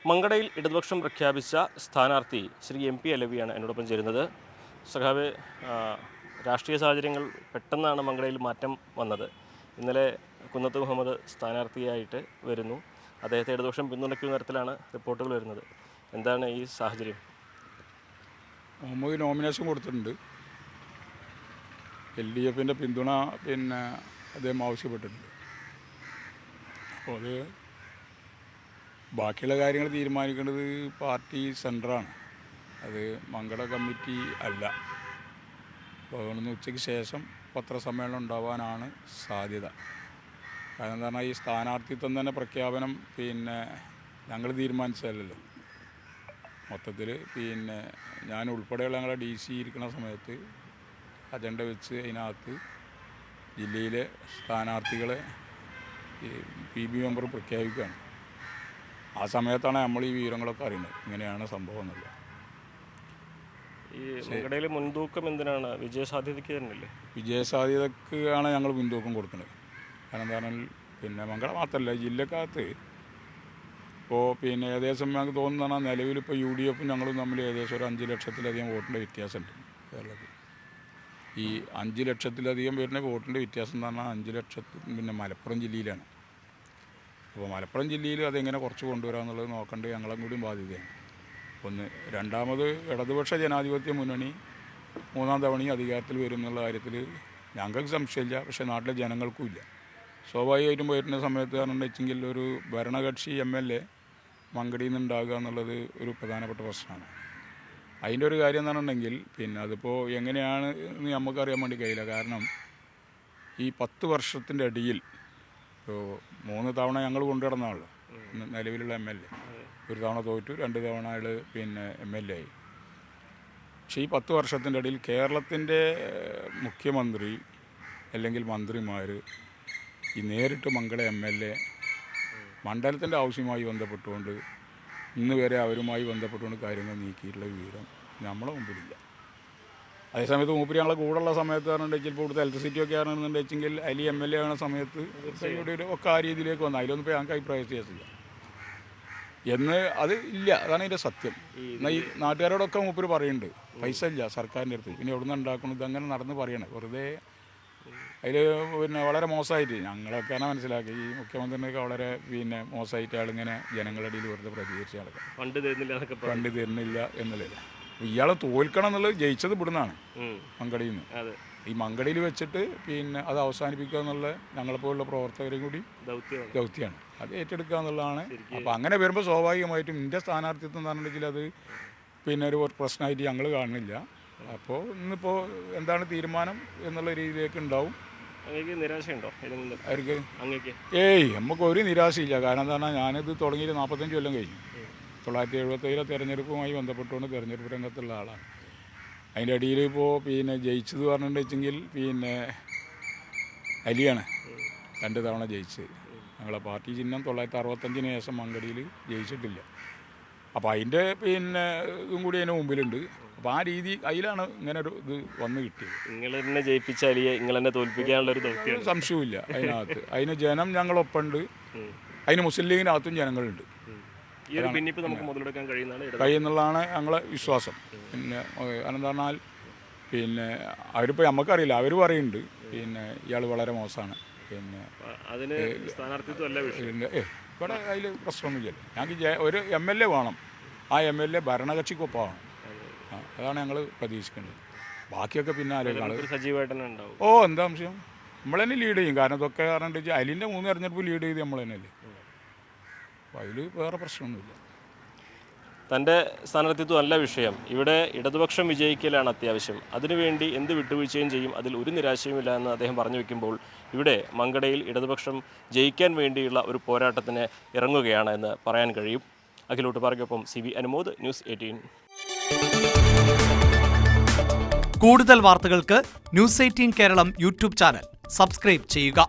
മങ്കടയിൽ ഇടതുപക്ഷം പ്രഖ്യാപിച്ച സ്ഥാനാർത്ഥി ശ്രീ MP അലവിയാണ് എന്നോടൊപ്പം ചേരുന്നത്. സഖാവ്, രാഷ്ട്രീയ സാഹചര്യങ്ങൾ പെട്ടെന്നാണ് മങ്കടയിൽ മാറ്റം വന്നത്. ഇന്നലെ കുന്നത്ത് മുഹമ്മദ് സ്ഥാനാർത്ഥിയായിട്ട് വരുന്നു. അദ്ദേഹത്തെ ഇടതുപക്ഷം പിന്തുണയ്ക്കുന്ന തരത്തിലാണ് റിപ്പോർട്ടുകൾ വരുന്നത്. എന്താണ് ഈ സാഹചര്യം? മുഹമ്മദ് നോമിനേഷൻ കൊടുത്തിട്ടുണ്ട്. LDFിൻ്റെ പിന്തുണ അദ്ദേഹം ആവശ്യപ്പെട്ടിട്ടുണ്ട്. അപ്പോൾ അത് ബാക്കിയുള്ള കാര്യങ്ങൾ തീരുമാനിക്കേണ്ടത് പാർട്ടി സെൻറ്ററാണ്. അത് മങ്കട കമ്മിറ്റി അല്ല. അപ്പോൾ അതുകൊണ്ട് ഉച്ചയ്ക്ക് ശേഷം പത്രസമ്മേളനം ഉണ്ടാവാനാണ് സാധ്യത. കാരണം എന്താ പറഞ്ഞാൽ ഈ സ്ഥാനാർത്ഥിത്വം തന്നെ പ്രഖ്യാപനം ഞങ്ങൾ തീരുമാനിച്ചതല്ലല്ലോ. മൊത്തത്തിൽ ഞാൻ ഉൾപ്പെടെയുള്ള ഞങ്ങളുടെ DC ഇരിക്കുന്ന സമയത്ത് അജണ്ട വെച്ച് അതിനകത്ത് ജില്ലയിലെ സ്ഥാനാർത്ഥികളെ PB മെമ്പർ പ്രഖ്യാപിക്കുകയാണ്. ആ സമയത്താണ് നമ്മൾ ഈ വിവരങ്ങളൊക്കെ അറിയുന്നത്, ഇങ്ങനെയാണ് സംഭവം എന്നുള്ളത്. ഈ മങ്കടയിൽ മുൻതൂക്കം എന്തിനാണ്? വിജയസാധ്യതയ്ക്ക് തന്നെയല്ലേ? വിജയസാധ്യതക്ക് ആണ് ഞങ്ങൾ മുൻതൂക്കം കൊടുക്കുന്നത്. കാരണം എന്താ പറഞ്ഞാൽ മങ്കട മാത്രമല്ല, ജില്ലക്കകത്ത് ഇപ്പോൾ ഏകദേശം ഞങ്ങൾക്ക് തോന്നുന്നതാണ് നിലവിലിപ്പോൾ UDFും ഞങ്ങളും തമ്മിൽ ഏകദേശം ഒരു 5 ലക്ഷത്തിലധികം വോട്ടിൻ്റെ വ്യത്യാസമുണ്ട് കേരളത്തിൽ. ഈ 5 ലക്ഷത്തിലധികം വരുന്ന വോട്ടിൻ്റെ വ്യത്യാസം എന്ന് പറഞ്ഞാൽ 5 ലക്ഷത്തിൽ മലപ്പുറം ജില്ലയിലാണ്. അപ്പോൾ മലപ്പുറം ജില്ലയിൽ അതെങ്ങനെ കുറച്ച് കൊണ്ടുവരാമെന്നുള്ളത് നോക്കേണ്ടത് ഞങ്ങളും കൂടിയും ബാധ്യതയാണ്. ഒന്ന്. രണ്ടാമത്, ഇടതുപക്ഷ ജനാധിപത്യ മുന്നണി 3ാം തവണയും അധികാരത്തിൽ വരും എന്നുള്ള കാര്യത്തിൽ ഞങ്ങൾക്ക് സംശയമില്ല. പക്ഷേ നാട്ടിലെ ജനങ്ങൾക്കും ഇല്ല. സ്വാഭാവികമായിട്ടും വരുന്ന സമയത്ത് പറഞ്ഞിട്ടുണ്ടെങ്കിൽ ഒരു ഭരണകക്ഷി MLA മങ്കടയിൽ നിന്നുണ്ടാകുക എന്നുള്ളത് ഒരു പ്രധാനപ്പെട്ട പ്രശ്നമാണ്. അതിൻ്റെ ഒരു കാര്യം എന്താണെന്നുണ്ടെങ്കിൽ അതിപ്പോൾ എങ്ങനെയാണ് എന്ന് നമുക്കറിയാൻ വേണ്ടി കഴിയില്ല. കാരണം ഈ 10 വർഷത്തിൻ്റെ ഇടയിൽ ഇപ്പോൾ 3 തവണ ഞങ്ങൾ കൊണ്ടുവരുന്നതാണല്ലോ നിലവിലുള്ള MLA. ഒരു തവണ തോറ്റു, 2 തവണ അയാൾ MLA ആയി. പക്ഷേ ഈ 10 വർഷത്തിൻ്റെ ഇടയിൽ കേരളത്തിൻ്റെ മുഖ്യമന്ത്രി അല്ലെങ്കിൽ മന്ത്രിമാർ ഈ നേരിട്ട് മങ്കട MLA മണ്ഡലത്തിൻ്റെ ആവശ്യവുമായി ബന്ധപ്പെട്ടുകൊണ്ട് ഇന്ന് വരെ അവരുമായി ബന്ധപ്പെട്ടുകൊണ്ട് കാര്യങ്ങൾ നീക്കിയിട്ടുള്ള വിവരം നമ്മളെ മുമ്പിലില്ല. അതേസമയത്ത് മൂപ്പര് ഞങ്ങളെ കൂടെയുള്ള സമയത്ത് പറഞ്ഞിട്ടുണ്ടെങ്കിൽ ചിലപ്പോൾ ഇവിടുത്തെ ഇലക്ട്രിസിറ്റി ഒക്കെ ആണെന്നുണ്ടെങ്കിൽ അലി MLA ആകുന്ന സമയത്ത് ഇവിടെ ഒക്കെ ആ രീതിയിലേക്ക് വന്നു. അതിലൊന്നും ഇപ്പോൾ ഞങ്ങൾക്ക് അഭിപ്രായ വ്യത്യാസമില്ല എന്ന് അത് ഇല്ല. അതാണ് ഇതിൻ്റെ സത്യം. എന്നാൽ ഈ നാട്ടുകാരോടൊക്കെ മൂപ്പര് പറയുന്നുണ്ട് പൈസ ഇല്ല സർക്കാരിൻ്റെ അടുത്ത്, പിന്നെ എവിടെ നിന്ന് ഉണ്ടാക്കുന്നത്, അങ്ങനെ നടന്ന് പറയണേ വെറുതെ. അതിൽ വളരെ മോശമായിട്ട് ഞങ്ങളൊക്കെയാണ് മനസ്സിലാക്കി. ഈ മുഖ്യമന്ത്രിനൊക്കെ വളരെ മോശമായിട്ട് ആളിങ്ങനെ ജനങ്ങളുടെ ഇടയിൽ വെറുതെ പ്രതികരിച്ച് നടക്കുക. ഫണ്ട് തരുന്നില്ല എന്നുള്ളതില്ല. ഇയാളെ തോൽക്കണം എന്നുള്ളത് ജയിച്ചത് ഇവിടുന്നാണ്, മങ്കടയിൽ നിന്ന്. ഈ മങ്കടയിൽ വെച്ചിട്ട് അത് അവസാനിപ്പിക്കുക എന്നുള്ള ഞങ്ങളെപ്പോലുള്ള പ്രവർത്തകരെയും കൂടി ദൗത്യമാണ്. അത് ഏറ്റെടുക്കുക എന്നുള്ളതാണ്. അപ്പോൾ അങ്ങനെ വരുമ്പോൾ സ്വാഭാവികമായിട്ടും ഇന്ത്യ സ്ഥാനാർത്ഥിത്വം എന്ന് പറഞ്ഞിട്ടുണ്ടെങ്കിൽ അത് ഒരു പ്രശ്നമായിട്ട് ഞങ്ങൾ കാണുന്നില്ല. അപ്പോൾ ഇന്നിപ്പോൾ എന്താണ് തീരുമാനം എന്നുള്ള രീതിയിലേക്ക് ഉണ്ടാവും. നിരാശയുണ്ടോ അവർക്ക്? നമുക്ക് ഒരു നിരാശയില്ല. കാരണം എന്താ പറഞ്ഞാൽ ഞാനിത് തുടങ്ങിയിട്ട് 45 കൊല്ലം കഴിഞ്ഞു. 1977 തെരഞ്ഞെടുപ്പുമായി ബന്ധപ്പെട്ടുകൊണ്ട് തെരഞ്ഞെടുപ്പ് രംഗത്തുള്ള ആളാണ്. അതിൻ്റെ ഇടയിൽ ഇപ്പോൾ ജയിച്ചത് പറഞ്ഞിട്ടുണ്ടെങ്കിൽ അലിയാണ് 2 തവണ ജയിച്ചത്. ഞങ്ങളെ പാർട്ടി ചിഹ്നം 1965 ശേഷം മങ്കടയിൽ ജയിച്ചിട്ടില്ല. അപ്പോൾ അതിൻ്റെ ഇതും കൂടി അതിന് മുമ്പിലുണ്ട്. അപ്പോൾ ആ രീതി അതിലാണ് ഇങ്ങനെ ഒരു ഇത് വന്ന് കിട്ടിയത്. നിങ്ങൾ തന്നെ ജയിപ്പിച്ച അലിയെ നിങ്ങൾ തന്നെ തോൽപ്പിക്കാനുള്ളൊരു സംശയമില്ല അതിനകത്ത്. അതിന് ജനം ഞങ്ങളൊപ്പമുണ്ട്. അതിന് മുസ്ലിം ലീഗിനകത്തും ജനങ്ങളുണ്ട്. കഴിയുന്നുള്ളതാണ് ഞങ്ങളെ വിശ്വാസം. അതെന്താ പറഞ്ഞാൽ അവരിപ്പോൾ നമുക്കറിയില്ല, അവർ പറയുന്നുണ്ട് ഇയാൾ വളരെ മോശമാണ്. ഇവിടെ അതിൽ പ്രശ്നമൊന്നുമില്ലല്ലോ. ഞങ്ങൾക്ക് ഒരു MLA വേണം. ആ MLA ഭരണകക്ഷിക്കൊപ്പമാണ്. അതാണ് ഞങ്ങൾ പ്രതീക്ഷിക്കേണ്ടത്. ബാക്കിയൊക്കെ പിന്നെ ആലോചിക്കണം. എന്താ അംശം നമ്മൾ തന്നെ ലീഡ് ചെയ്യും. കാരണം ഇതൊക്കെ പറഞ്ഞിട്ട് അലിൻ്റെ 3 തെരഞ്ഞെടുപ്പ് ലീഡ് ചെയ്ത് നമ്മൾ തന്നെയല്ലേ. അപ്പോൾ അതിൽ വേറെ പ്രശ്നമൊന്നുമില്ല. തൻ്റെ സ്ഥാനാർത്ഥിത്വം അല്ല വിഷയം. ഇവിടെ ഇടതുപക്ഷം വിജയിക്കലാണ് അത്യാവശ്യം. അതിനുവേണ്ടി എന്ത് വിട്ടുവീഴ്ചയും ചെയ്യും, അതിൽ ഒരു നിരാശയുമില്ല എന്ന് അദ്ദേഹം പറഞ്ഞു വയ്ക്കുമ്പോൾ ഇവിടെ മങ്കടയിൽ ഇടതുപക്ഷം ജയിക്കാൻ വേണ്ടിയുള്ള ഒരു പോരാട്ടത്തിന് ഇറങ്ങുകയാണ് എന്ന് പറയാൻ കഴിയും. അഖിലോട്ട് പാറയ്ക്കൊപ്പം CB അനുമോദ്, ന്യൂസ് 18. കൂടുതൽ വാർത്തകൾക്ക് news 18 Keralam YouTube channel subscribe ചെയ്യുക.